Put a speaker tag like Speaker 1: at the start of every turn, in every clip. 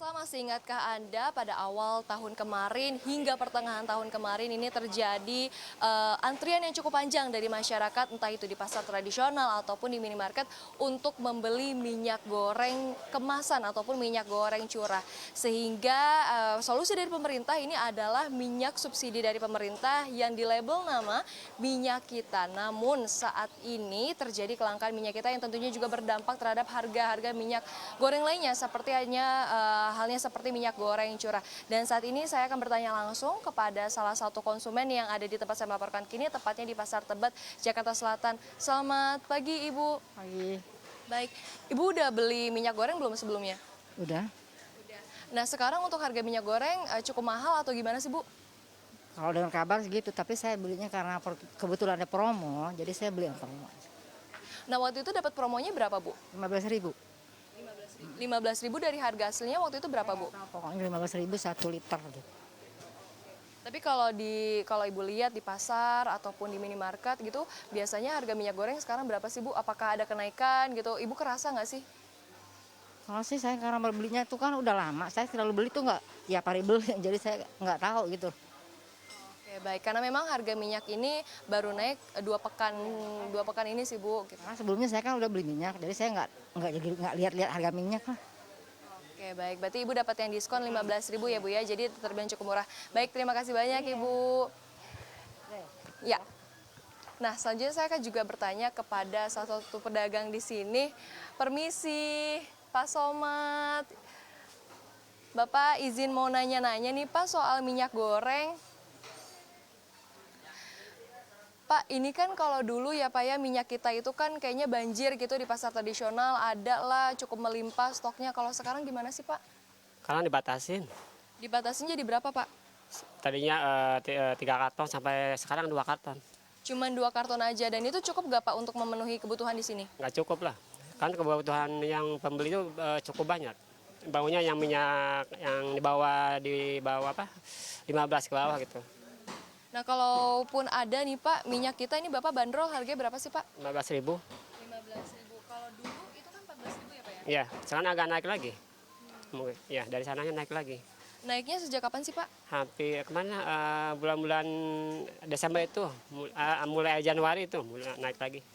Speaker 1: Pemirsa, masih ingatkah Anda pada awal tahun kemarin hingga pertengahan tahun kemarin ini terjadi antrian yang cukup panjang dari masyarakat, entah itu di pasar tradisional ataupun di minimarket untuk membeli minyak goreng kemasan ataupun minyak goreng curah. Sehingga solusi dari pemerintah ini adalah minyak subsidi dari pemerintah yang dilabel nama minyak kita. Namun saat ini terjadi kelangkaan minyak kita yang tentunya juga berdampak terhadap harga-harga minyak goreng lainnya seperti halnya seperti minyak goreng curah. Dan saat ini saya akan bertanya langsung kepada salah satu konsumen yang ada di tempat saya melaporkan kini, tepatnya di Pasar Tebet, Jakarta Selatan. Selamat pagi, Ibu.
Speaker 2: Pagi,
Speaker 1: Baik, Ibu udah beli minyak goreng belum sebelumnya?
Speaker 2: udah.
Speaker 1: Udah. Nah, sekarang untuk harga minyak goreng cukup mahal atau gimana sih, Bu?
Speaker 2: Kalau dengar kabar segitu, tapi saya belinya karena kebetulan ada promo, jadi saya beli yang promo.
Speaker 1: Nah, waktu itu dapat promonya berapa, Bu?
Speaker 2: 15.000.
Speaker 1: 15.000 dari harga aslinya waktu itu berapa, Bu?
Speaker 2: Pokoknya 15.000 1 liter gitu.
Speaker 1: Tapi kalau Ibu lihat di pasar ataupun di minimarket gitu, biasanya harga minyak goreng sekarang berapa sih, Bu? Apakah ada kenaikan gitu? Ibu kerasa nggak sih?
Speaker 2: Kalau sih saya karena belinya itu kan udah lama, saya selalu beli tuh nggak tiap hari beli, jadi saya nggak tahu gitu.
Speaker 1: Oke, baik. Karena memang harga minyak ini baru naik dua pekan ini sih, Bu. Gitu.
Speaker 2: Karena sebelumnya saya kan udah beli minyak, jadi saya nggak lihat-lihat harga minyak lah.
Speaker 1: Oke, baik. Berarti Ibu dapat yang diskon 15.000 ya, Bu ya. Jadi terbilang cukup murah. Baik, terima kasih banyak, Ibu. Ya. Nah, selanjutnya saya akan juga bertanya kepada salah satu pedagang di sini. Permisi, Pak Somad. Bapak izin mau nanya-nanya nih, Pak, soal minyak goreng. Pak, ini kan kalau dulu ya Pak ya, minyak kita itu kan kayaknya banjir gitu di pasar tradisional, ada lah cukup melimpah stoknya. Kalau sekarang gimana sih Pak?
Speaker 3: Karena dibatasin.
Speaker 1: Dibatasin jadi berapa Pak?
Speaker 3: Tadinya 3 karton sampai sekarang 2 karton.
Speaker 1: Cuman 2 karton aja, dan itu cukup nggak Pak untuk memenuhi kebutuhan di sini?
Speaker 3: Nggak cukup lah. Kan kebutuhan yang pembeli itu cukup banyak. Baunya yang minyak yang di bawah apa? 15 ke bawah gitu.
Speaker 1: Nah, kalaupun ada nih Pak, minyak kita ini Bapak bandrol harganya berapa sih Pak?
Speaker 3: 15.000.
Speaker 1: 15.000. Kalau dulu itu kan 14.000 ya Pak ya?
Speaker 3: Ya, sekarang agak naik lagi. Mungkin ya dari sananya naik lagi.
Speaker 1: Naiknya sejak kapan sih Pak?
Speaker 3: Hampir kemana bulan-bulan Desember itu mulai Januari itu mulai naik lagi.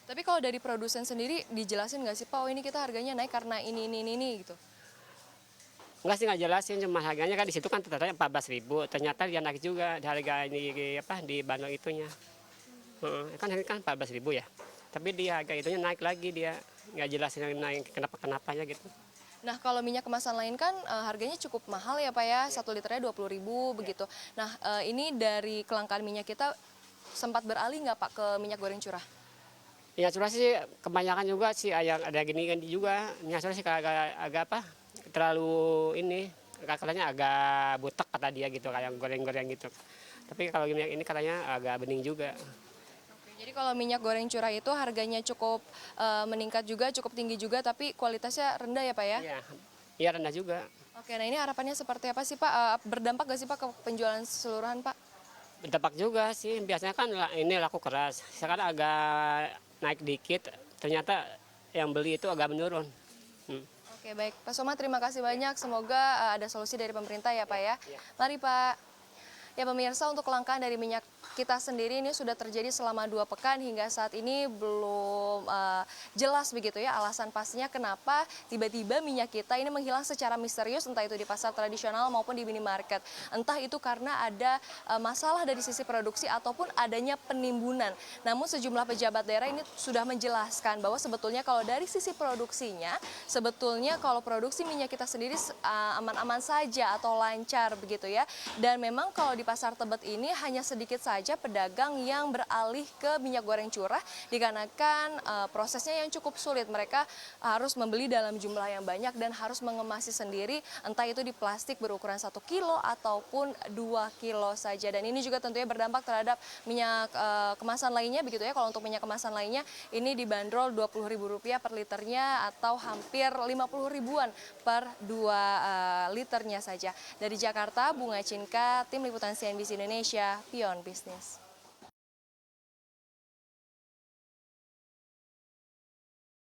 Speaker 1: Tapi kalau dari produsen sendiri dijelasin nggak sih Pak, oh ini kita harganya naik karena ini gitu?
Speaker 3: Enggak sih, nggak jelasin, cuma harganya kan di situ kan ternyata 14.000, ternyata dia naik juga di harga ini apa di bandung itunya. Kan ini kan 14.000 ya. Tapi di harga itunya naik lagi, dia nggak jelasin naik kenapanya gitu.
Speaker 1: Nah, kalau minyak kemasan lain kan harganya cukup mahal ya Pak ya, 1 liternya 20.000 begitu. Nah, ini dari kelangkaan minyak kita sempat beralih nggak Pak ke minyak goreng curah?
Speaker 3: Minyak curah sih kebanyakan juga sih ada gini juga. Minyak curah sih agak apa? Terlalu ini katanya agak butek kata dia gitu, kayak goreng-goreng gitu. Tapi kalau minyak ini katanya agak bening juga.
Speaker 1: Jadi kalau minyak goreng curah itu harganya cukup meningkat juga, cukup tinggi juga, tapi kualitasnya rendah ya Pak ya?
Speaker 3: Iya, iya rendah juga.
Speaker 1: Oke, nah ini harapannya seperti apa sih Pak? Berdampak nggak sih Pak ke penjualan keseluruhan Pak?
Speaker 3: Berdampak juga sih, biasanya kan ini laku keras. Sekarang agak naik dikit, ternyata yang beli itu agak menurun.
Speaker 1: Oke, baik. Pak Somad, terima kasih banyak. Semoga ada solusi dari pemerintah ya Pak ya.
Speaker 3: Iya.
Speaker 1: Mari Pak. Ya pemirsa, untuk kelangkaan dari minyak kita sendiri ini sudah terjadi selama 2 pekan, hingga saat ini belum jelas begitu ya alasan pastinya kenapa tiba-tiba minyak kita ini menghilang secara misterius, entah itu di pasar tradisional maupun di minimarket. Entah itu karena ada masalah dari sisi produksi ataupun adanya penimbunan. Namun sejumlah pejabat daerah ini sudah menjelaskan bahwa sebetulnya kalau dari sisi produksinya, sebetulnya kalau produksi minyak kita sendiri aman-aman saja atau lancar begitu ya. Dan memang kalau di Pasar Tebet ini hanya sedikit saja pedagang yang beralih ke minyak goreng curah dikarenakan prosesnya yang cukup sulit. Mereka harus membeli dalam jumlah yang banyak dan harus mengemasi sendiri, entah itu di plastik berukuran 1 kilo ataupun 2 kilo saja. Dan ini juga tentunya berdampak terhadap minyak kemasan lainnya begitu ya. Kalau untuk minyak kemasan lainnya ini dibanderol Rp20.000 per liternya atau hampir 50 ribuan per 2 liternya saja. Dari Jakarta, Bunga Cinka, Tim Liputan CNBC Indonesia, Pion Bisnis.